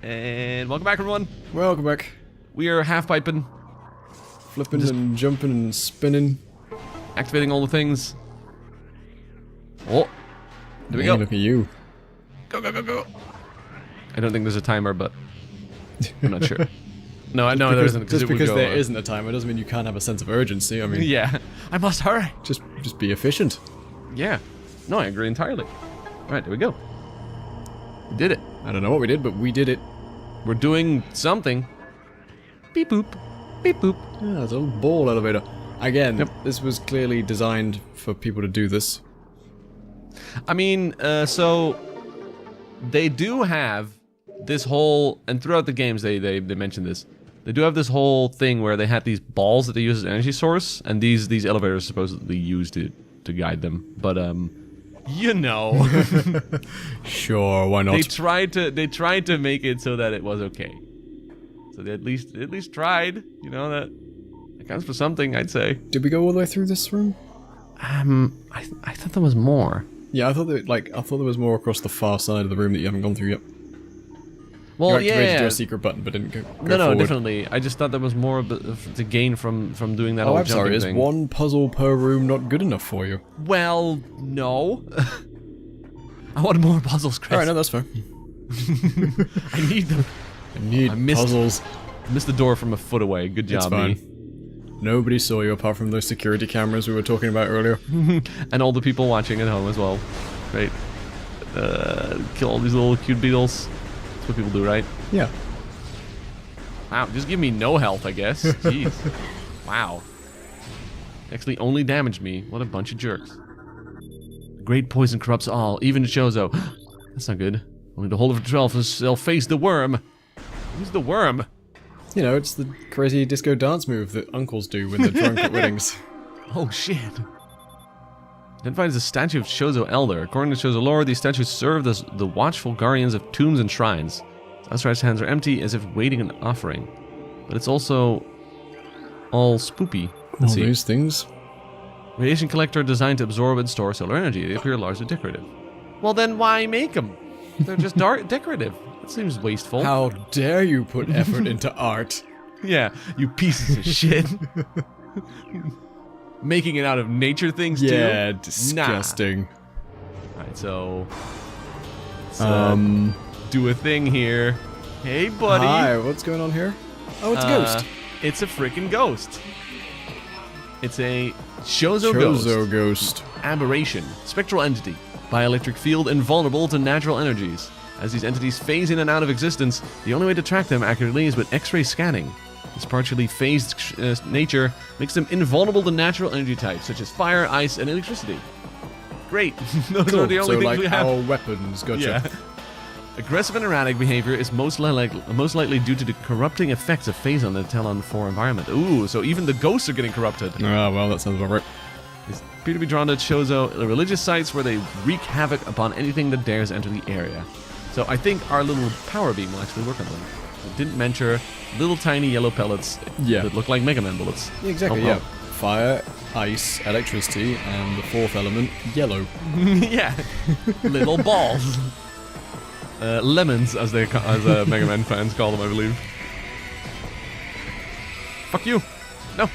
And welcome back, everyone. Welcome back. We are half-piping. Flipping and jumping and spinning. Activating all the things. Oh. There we go. Look at you. Go, go, go, go. I don't think there's a timer, but I'm not sure. No, I know there isn't. Just because there isn't a timer doesn't mean you can't have a sense of urgency. I mean, yeah, I must hurry. Just be efficient. Yeah. No, I agree entirely. All right, there we go. We did it. I don't know what we did, but we did it. We're doing something. Beep boop. Beep boop. Yeah, it's a little ball elevator. Again, This was clearly designed for people to do this. I mean, so they do have this whole, and throughout the games they mention this. They do have this whole thing where they had these balls that they use as energy source, and these elevators supposedly used to guide them. But you know, sure, why not? They tried to make it so that it was okay. So they at least tried. You know, that counts for something, I'd say. Did we go all the way through this room? I thought there was more. Yeah, I thought there was more across the far side of the room that you haven't gone through yet. Well, you activated your secret button, but didn't go No, forward. definitely. I just thought there was more to gain from doing that. Oh, whole I'm sorry. Is thing. one puzzle per room not good enough for you? Well, no. I want more puzzles, Chris. All right, no, that's fair. I need them. I need puzzles. I missed the door from a foot away. Good job, It's fine. me. Nobody saw you apart from those security cameras we were talking about earlier. And all the people watching at home as well. Right? Kill all these little cute beetles. That's what people do, right? Yeah. Wow, just give me no health, I guess. Jeez. Wow. Actually only damaged me. What a bunch of jerks. Great poison corrupts all, even Chozo. That's not good. Only to hold it for 12, they'll face the worm. Who's the worm? You know, it's the crazy disco dance move that uncles do when they're drunk at weddings. Oh, shit. Identified as a statue of Chozo Elder. According to Chozo lore, these statues served as the watchful guardians of tombs and shrines. His outstretched hands are empty, as if waiting an offering. But it's also all spoopy. Let's see. Those things. Radiation collector designed to absorb and store solar energy. They appear largely decorative. Well, then why make them? They're just decorative. That seems wasteful. How dare you put effort into art? Yeah, you pieces of shit. Making it out of nature things, too? Yeah, disgusting. Nah. Alright, so... let's, do a thing here. Hey, buddy. Hi, what's going on here? Oh, it's a ghost. It's a freaking ghost. It's a Chozo ghost. Aberration. Spectral entity. Bioelectric field invulnerable to natural energies. As these entities phase in and out of existence, the only way to track them accurately is with X-ray scanning. This partially phased nature makes them invulnerable to natural energy types, such as fire, ice, and electricity. Great. Those are the only things we have. Our weapons, gotcha. Yeah. Aggressive and erratic behavior is most likely due to the corrupting effects of phase on the Tallon IV environment. Ooh, so even the ghosts are getting corrupted. Ah, well, that sounds about right. They appear to be drawn to Chozo religious sites where they wreak havoc upon anything that dares enter the area. So I think our little power beam will actually work on them. It didn't mention little tiny yellow pellets that look like Mega Man bullets. Yeah, exactly, yeah. Fire, ice, electricity, and the fourth element, yellow. Yeah. Little balls. Lemons, as Mega Man fans call them, I believe. Fuck you. No.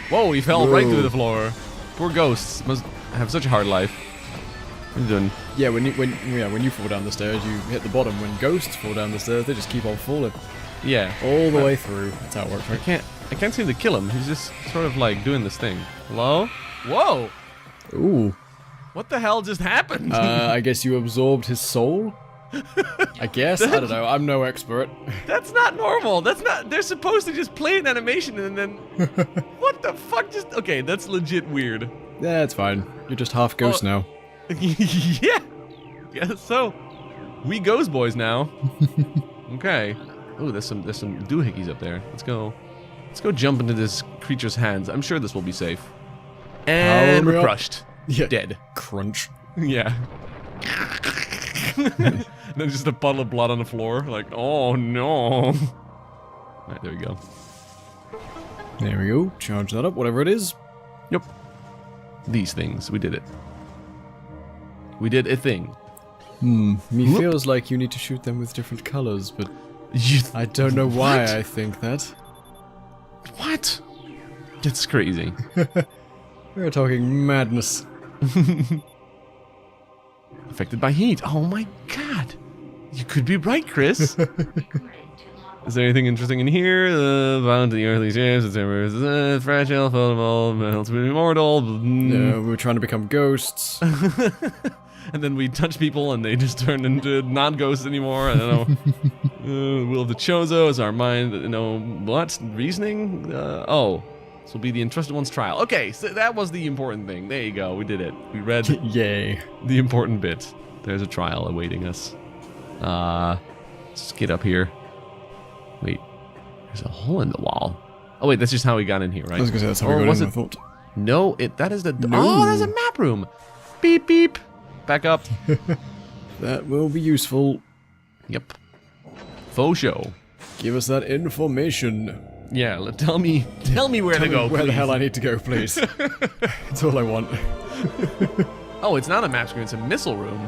Whoa, he fell right through the floor. Poor ghosts must have such a hard life. What are you doing? Yeah, when you fall down the stairs, you hit the bottom. When ghosts fall down the stairs, they just keep on falling. Yeah. All the way through. That's how it works, right? I can't seem to kill him. He's just sort of like doing this thing. Hello? Whoa! Ooh. What the hell just happened? I guess you absorbed his soul? I guess? I don't know. I'm no expert. That's not normal. That's not... They're supposed to just play an animation and then... What the fuck just... Okay, that's legit weird. Yeah, it's fine. You're just half ghost now. Yeah. Guess so. We ghost boys now. Okay. Oh, there's some doohickeys up there. Let's go jump into this creature's hands. I'm sure this will be safe. And we're crushed. Yeah. Dead. Crunch. Yeah. Then just a puddle of blood on the floor. Like, oh no. Alright, there we go. There we go. Charge that up, whatever it is. Yep. These things. We did it. We did a thing. Me feels like you need to shoot them with different colors, but I don't know why I think that. What? It's crazy. We're talking madness. Affected by heat. Oh my god. You could be right, Chris. Is there anything interesting in here? Bound to the earthly shapes, it's fragile, fallible, melts, immortal. Yeah, we were trying to become ghosts. And then we touch people and they just turn into not ghosts anymore. I don't know. Will of the Chozo is our mind. What? Reasoning? Oh. This will be the Entrusted One's trial. Okay, so that was the important thing. There you go. We did it. We read Yay. The important bit. There's a trial awaiting us. Let's get up here. Wait, there's a hole in the wall. Oh wait, that's just how we got in here, right? I was gonna say that's how we got in, I thought. No, that is the... No. Oh, there's a map room. Beep, beep. Back up. That will be useful. Yep. Faux show. Give us that information. Yeah, tell me where to go, Where please. the hell I need to go, please. That's all I want. Oh, it's not a map screen, it's a missile room.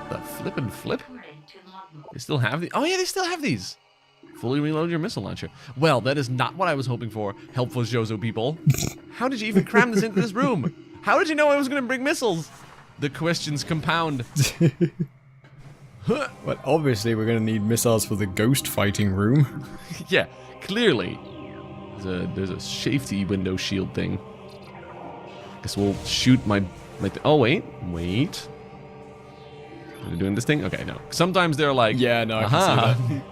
The flip and flip? They still have the... Oh yeah, they still have these. Fully reload your missile launcher. Well, that is not what I was hoping for, helpful Jozo people. How did you even cram this into this room? How did you know I was going to bring missiles? The questions compound. But obviously we're going to need missiles for the ghost fighting room. Yeah, clearly. There's a safety window shield thing. Guess we'll shoot my... oh, wait. Are they doing this thing? Okay, no. Sometimes they're like... Yeah, no, I can see that.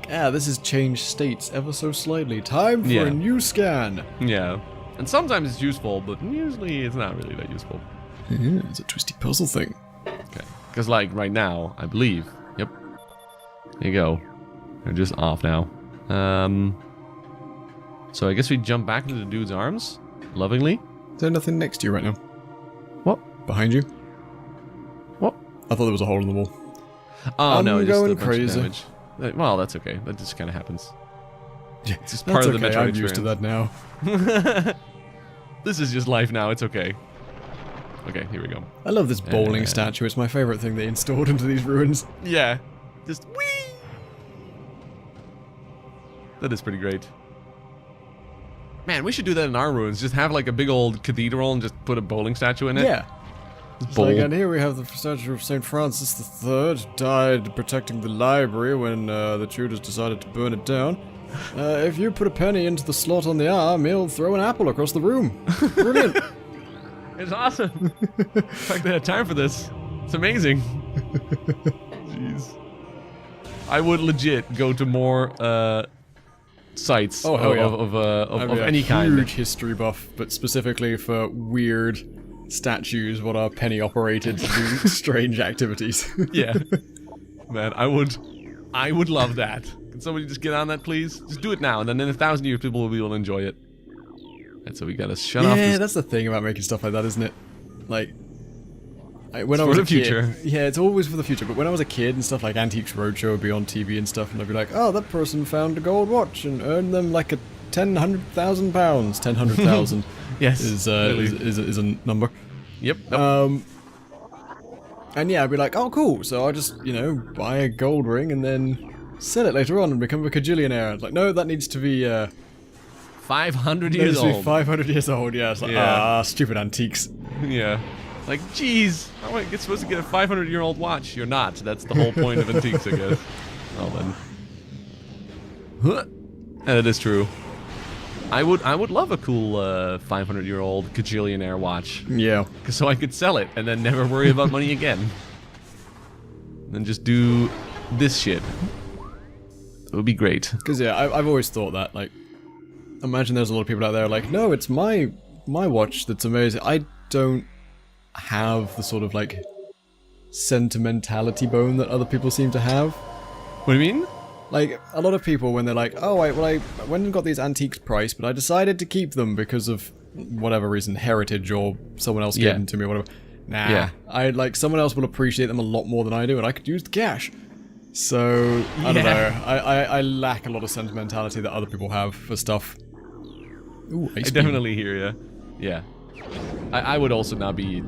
Yeah, this has changed states ever so slightly. Time for a new scan. Yeah. And sometimes it's useful, but usually it's not really that useful. Yeah, it's a twisty puzzle thing. Okay. Because, like, right now, I believe... Yep. There you go. They're just off now. So I guess we jump back into the dude's arms. Lovingly. Is there nothing next to you right now? What? Behind you? What? I thought there was a hole in the wall. Oh, no, I'm just going a bunch of crazy. damage. Well, that's okay. That just kind of happens. Yeah, it's just part of the Metroid I'm experience. used to that now. This is just life now. It's okay. Okay, here we go. I love this bowling statue. It's my favorite thing they installed into these ruins. Yeah. Just whee! That is pretty great. Man, we should do that in our ruins. Just have like a big old cathedral and just put a bowling statue in it. Yeah. Like, and here we have the statue of St. Francis III, died protecting the library when the Tudors decided to burn it down. If you put a penny into the slot on the arm, he'll throw an apple across the room. Brilliant. It's awesome. In fact, they had time for this. It's amazing. Jeez. I would legit go to more sites of any kind. Huge history buff, but specifically for weird statues what are penny operated to do strange activities. Yeah. Man, I would love that. Can somebody just get on that, please? Just do it now, and then in 1,000 years people will be able to enjoy it. And so we gotta shut off this. Yeah, that's the thing about making stuff like that, isn't it? Like, when I for was the a kid, future. Yeah, it's always for the future. But when I was a kid and stuff like Antiques Roadshow would be on TV and stuff, and I'd be like, oh, that person found a gold watch and earned them like a £100,000. 100,000 Yes, is a number. Yep. And yeah, I'd be like, oh, cool. So I'll just, buy a gold ring and then sell it later on and become a cajillionaire. It's like, no, that needs to be 500 years old. 500 years old. Yeah. It's like, stupid antiques. Yeah. Like, geez, how am I supposed to get a 500-year-old watch? You're not. That's the whole point of antiques, I guess. Well then. And it is true. I would love a cool 500-year-old cajillionaire watch. Yeah. So I could sell it and then never worry about money again. Then just do this shit. It would be great. Because yeah, I've always thought that, like, imagine there's a lot of people out there like, no, it's my watch that's amazing. I don't have the sort of like sentimentality bone that other people seem to have. What do you mean? Like, a lot of people, when they're like, oh, I went and got these antiques priced, but I decided to keep them because of whatever reason, heritage or someone else gave them to me or whatever. Nah, someone else will appreciate them a lot more than I do, and I could use the cash. So, I don't know. I lack a lot of sentimentality that other people have for stuff. Ooh, I definitely hear you. Yeah. I would also not be...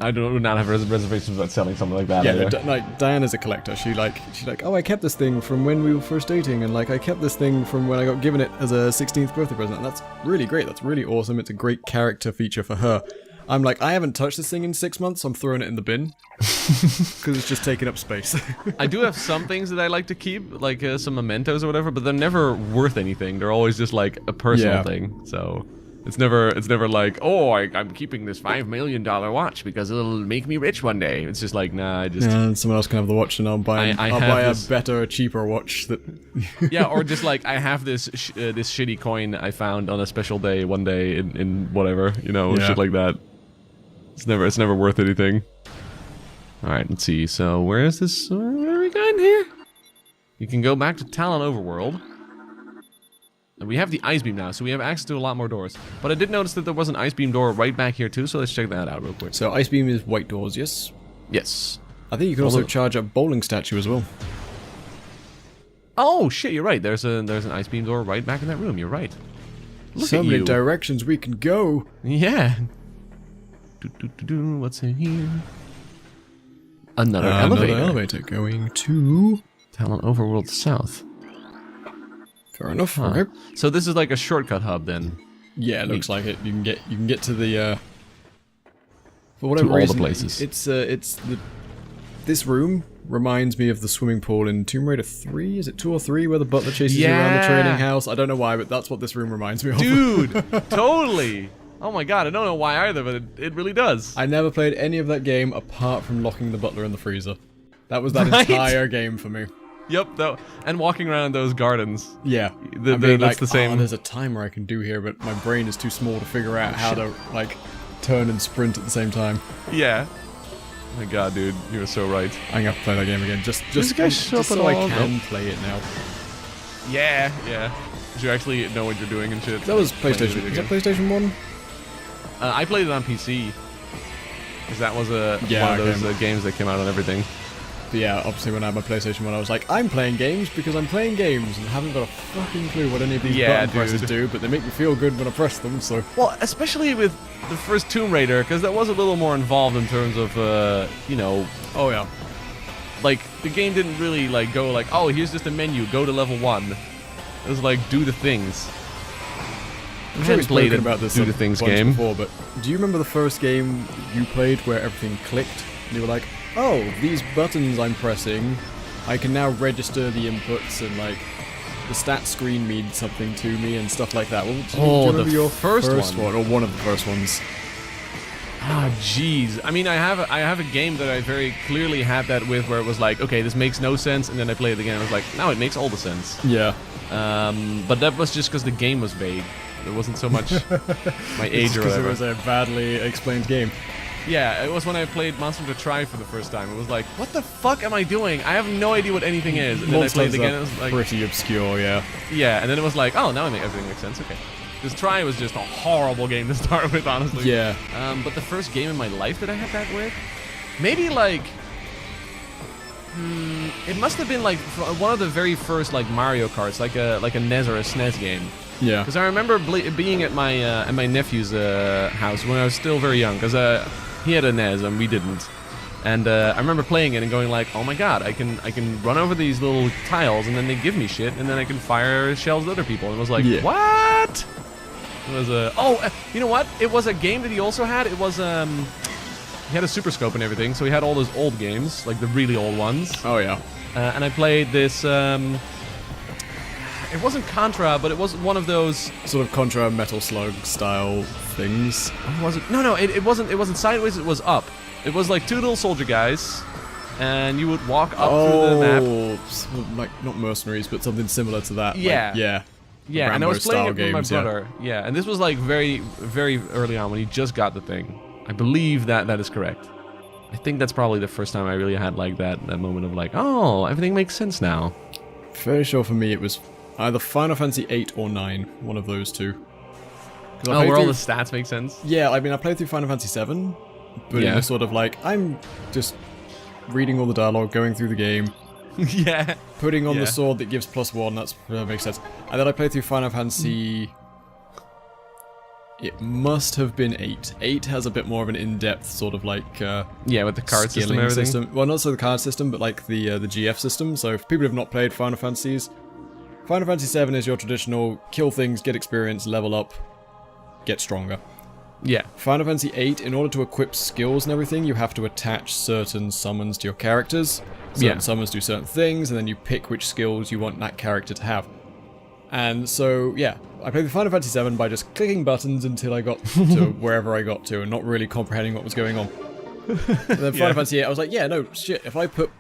I do not have reservations about selling something like that. Yeah, either. like Diana's a collector. She's like, oh, I kept this thing from when we were first dating, and like I kept this thing from when I got given it as a 16th birthday present. And that's really great. That's really awesome. It's a great character feature for her. I'm like, I haven't touched this thing in 6 months. So I'm throwing it in the bin because it's just taking up space. I do have some things that I like to keep, like some mementos or whatever, but they're never worth anything. They're always just like a personal thing. So. It's never like, oh, I'm keeping this $5 million watch because it'll make me rich one day. It's just like, nah, I just... Yeah, and someone else can have the watch and I'll buy a better, cheaper watch that... Yeah, or just like, I have this this shitty coin I found on a special day one day in whatever, you know, shit like that. It's never worth anything. Alright, let's see. So, where is this? Where are we going here? You can go back to Tallon Overworld. And we have the Ice Beam now, so we have access to a lot more doors. But I did notice that there was an Ice Beam door right back here too, so let's check that out real quick. So Ice Beam is white doors, yes? Yes. I think you can also charge a bowling statue as well. Oh shit, you're right. There's an Ice Beam door right back in that room. You're right. Look so at many you. directions we can go. Yeah. What's in here? Another elevator. Another elevator going to Tallon Overworld South. Fair enough. Okay. So this is like a shortcut hub then. Yeah, it looks like it. You can get to the for whatever to all reason, the places. This room reminds me of the swimming pool in Tomb Raider 3. Is it 2 or 3 where the butler chases you around the training house? I don't know why, but that's what this room reminds me of. Dude, totally. Oh my god, I don't know why either, but it really does. I never played any of that game apart from locking the butler in the freezer. That was that entire game for me. Yep, and walking around those gardens. Yeah, that's the same. Oh, there's a timer I can do here, but my brain is too small to figure out how to like turn and sprint at the same time. Yeah. Oh my god, dude, you're so right. I'm gonna have to play that game again, just so I can play it now. Yeah, yeah. Did you actually know what you're doing and shit? That was PlayStation. Is that PlayStation 1? I played it on PC. Because that was one of those games that came out on everything. But yeah, obviously when I had my PlayStation 1, I was like, I'm playing games because I'm playing games and haven't got a fucking clue what any of these button presses do, but they make me feel good when I press them, so... Well, especially with the first Tomb Raider, because that was a little more involved in terms of, you know... Oh, yeah. Like, the game didn't really, like, go like, oh, here's just a menu, go to level 1. It was like, do the things. I'm sure we've spoken about this do the things game before, but do you remember the first game you played where everything clicked? And you were like, oh, these buttons I'm pressing, I can now register the inputs and like the stat screen means something to me and stuff like that. Well, do you remember your first one or one of the first ones? Ah, jeez. I mean, I have a game that I very clearly had that with, where it was like, okay, this makes no sense, and then I played it again, and I was like, no, it makes all the sense. Yeah. But that was just because the game was vague. It wasn't so much my age or whatever. Because it was a badly explained game. Yeah, it was when I played Monster Hunter Tri for the first time. It was like, what the fuck am I doing? I have no idea what anything is. And then I played it again, and it was like... pretty obscure, yeah. Yeah, and then it was like, oh, now everything makes sense, okay. Because Tri was just a horrible game to start with, honestly. Yeah. But the first game in my life that I had that with, maybe like... it must have been like one of the very first like Mario Karts, like a NES or a SNES game. Yeah. Because I remember being at my nephew's house when I was still very young, because he had a NES and we didn't. And I remember playing it and going like, oh my god, I can run over these little tiles and then they give me shit and then I can fire shells at other people. And it was like, what? It was you know what? It was a game that he also had. It was he had a Super Scope and everything, so he had all those old games, like the really old ones. Oh yeah. And I played this. It wasn't Contra, but it was one of those sort of Contra Metal Slug style things. Was it? No, it wasn't. It wasn't sideways. It was up. It was like two little soldier guys, and you would walk up through the map. Like not mercenaries, but something similar to that. Yeah. Like, yeah. Yeah, and I was playing it with my brother. Yeah, and this was like very, very early on when he just got the thing. I believe that is correct. I think that's probably the first time I really had like that moment of like, oh, everything makes sense now. Fairly sure for me it was either Final Fantasy 8 or 9, one of those two. Oh, where all the stats make sense? Yeah, I mean, I played through Final Fantasy 7, but it was sort of like, I'm just reading all the dialogue, going through the game. Yeah. Putting on the sword that gives +1, that makes sense. And then I played through Final Fantasy it must have been 8. 8 has a bit more of an in-depth sort of like yeah, with the card system and everything. Well, not so the card system, but like the GF system. So for people who have not played Final Fantasies, Final Fantasy VII is your traditional kill things, get experience, level up, get stronger. Yeah. Final Fantasy VIII, in order to equip skills and everything, you have to attach certain summons to your characters. Certain summons do certain things, and then you pick which skills you want that character to have. And so, yeah, I played the Final Fantasy VII by just clicking buttons until I got to wherever I got to, and not really comprehending what was going on. And then Final Fantasy VIII, I was like, yeah, no, shit, if I put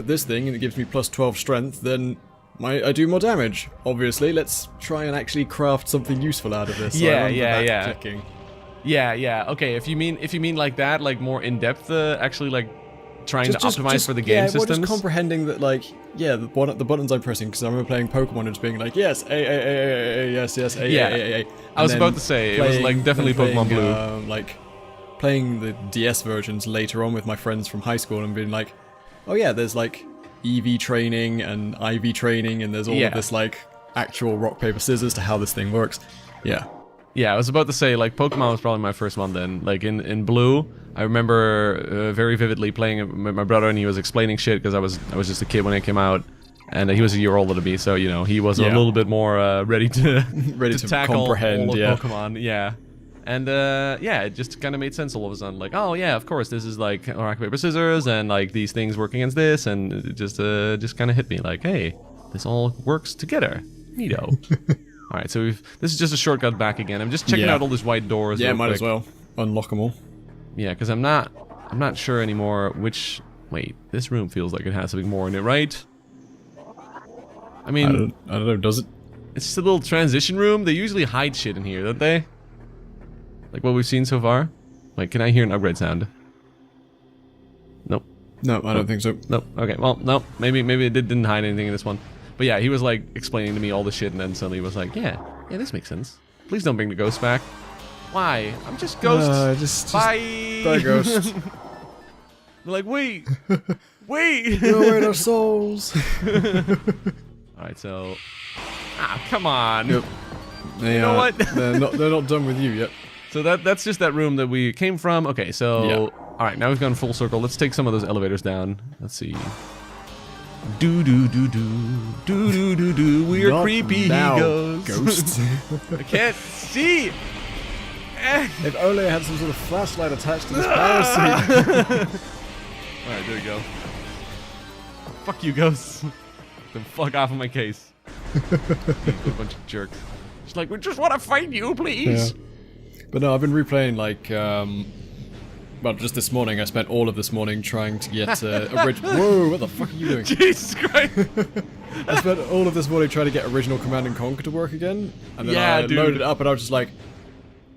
this thing and it gives me plus 12 strength, then I do more damage. Obviously, let's try and actually craft something useful out of this. So clicking. Yeah. Okay, if you mean like that, like more in depth, actually like trying to optimize for the game systems. Yeah, just comprehending that, like, yeah, the buttons I'm pressing, because I remember playing Pokemon and just being like, yes, A, yes, A. I was about to say, it was like definitely Pokemon Blue. Like, playing the DS versions later on with my friends from high school and being like, oh yeah, there's like EV training and IV training, and there's all of this like actual rock, paper, scissors to how this thing works. Yeah. Yeah, I was about to say, like, Pokemon was probably my first one then. Like, in Blue, I remember very vividly playing it with my brother, and he was explaining shit, because I was just a kid when it came out, and he was a year older than me, so, you know, he was a little bit more ready to tackle comprehend, all of Pokemon, yeah. And, yeah, it just kind of made sense all of a sudden, like, oh, yeah, of course, this is, like, rock, paper, scissors, and, like, these things work against this, and it just kind of hit me, like, hey, this all works together. Neato. Alright, so this is just a shortcut back again. I'm just checking out all these white doors. Yeah, might as well. Unlock them all. Yeah, because I'm not sure anymore which... Wait, this room feels like it has something more in it, right? I mean... I don't know, does it? It's just a little transition room. They usually hide shit in here, don't they? Like what we've seen so far? Wait, can I hear an upgrade sound? Nope. No, I don't think so. Nope. Okay, well, nope. Maybe it didn't hide anything in this one. But yeah, he was like explaining to me all the shit, and then suddenly he was like, yeah, this makes sense. Please don't bring the ghost back. Why? I'm just ghost. Just bye. Bye, ghost. They're like, wait. Wait. You're away our souls. Alright, so... come on. Yep. You know what? they're not done with you yet. So that's just that room that we came from. Okay, so... Alright, now we've gone full circle. Let's take some of those elevators down. Let's see. Do. We are Not creepy. Now, he goes. Ghosts. I can't see. If only I had some sort of flashlight attached to this power seat. Alright, there we go. Fuck you, ghosts. Then fuck off of my case. A bunch of jerks. She's like, we just want to fight you, please. Yeah. But no, I've been replaying like well, just this morning, I spent all of this morning trying to get original... Whoa, what the fuck are you doing? Jesus Christ! I spent all of this morning trying to get original Command & Conquer to work again, and then I loaded it up, and I was just like...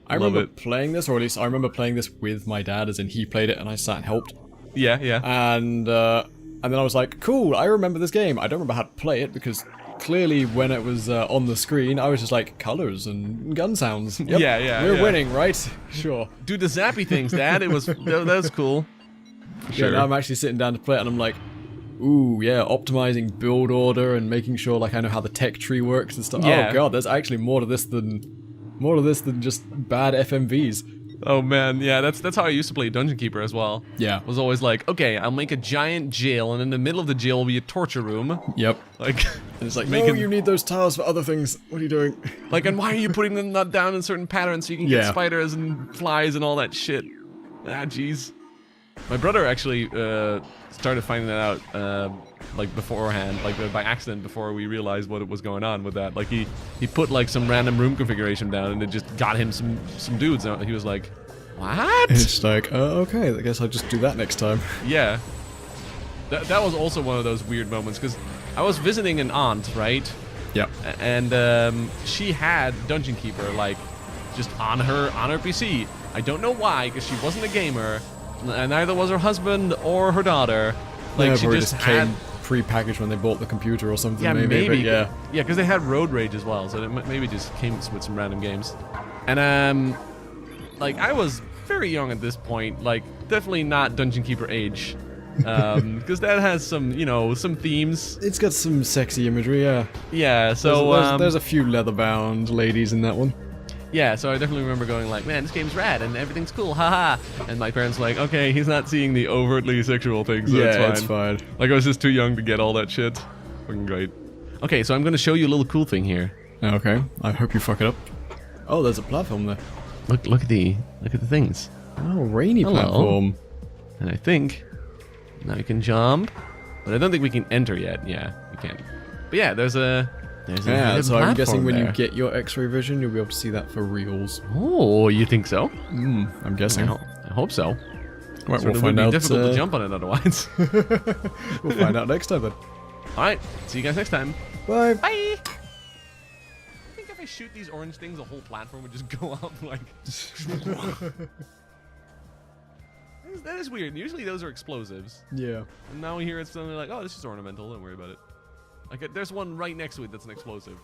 I remember playing this, or at least I remember playing this with my dad, as in he played it and I sat and helped. Yeah. And then I was like, cool, I remember this game. I don't remember how to play it, because clearly when it was on the screen, I was just like, colors and gun sounds. Yep, we're winning, right? Sure. Do the zappy things, Dad. That was cool. Sure. Yeah, now I'm actually sitting down to play it, and I'm like, ooh, yeah, optimizing build order and making sure like I know how the tech tree works and stuff. Yeah. Oh god, there's actually more to this than just bad FMVs. Oh man, yeah, that's how I used to play Dungeon Keeper as well. Yeah. Was always like, okay, I'll make a giant jail, and in the middle of the jail will be a torture room. Yep. Like, and it's like, no, you need those tiles for other things. What are you doing? Like, and why are you putting them not down in certain patterns so you can get spiders and flies and all that shit? Ah, jeez. My brother actually started finding that out like beforehand, like by accident, before we realized what was going on with that. Like he put like some random room configuration down, and it just got him some dudes. And he was like, "What?" And it's like, okay, I guess I'll just do that next time. Yeah. That was also one of those weird moments, because I was visiting an aunt, right? Yep. And she had Dungeon Keeper like just on her PC. I don't know why, because she wasn't a gamer, and neither was her husband or her daughter. Like, she just came pre-packaged when they bought the computer or something. Yeah, maybe. Yeah, because they had Road Rage as well, so it maybe just came with some random games. And like, I was very young at this point, like definitely not Dungeon Keeper age, because that has some, some themes. It's got some sexy imagery, yeah. Yeah, so there's a few leather-bound ladies in that one. Yeah, so I definitely remember going like, man, this game's rad and everything's cool, haha. And my parents were like, okay, he's not seeing the overtly sexual things, so it's fine. Like, I was just too young to get all that shit. Fucking great. Okay, so I'm going to show you a little cool thing here. Okay, I hope you fuck it up. Oh, there's a platform there. Look at the things. Oh, rainy platform. And I think now we can jump, but I don't think we can enter yet. Yeah, we can't. But yeah, there's a so I'm guessing when you get your X-ray vision, you'll be able to see that for reals. Oh, you think so? I'm guessing. I hope so. Right, we'll find out. It would be difficult to jump on it otherwise. We'll find out next time then. Alright, see you guys next time. Bye. Bye! I think if I shoot these orange things, the whole platform would just go up like... That is weird. Usually those are explosives. Yeah. And now here it's suddenly like, oh, this is ornamental, don't worry about it. Like, there's one right next to it that's an explosive.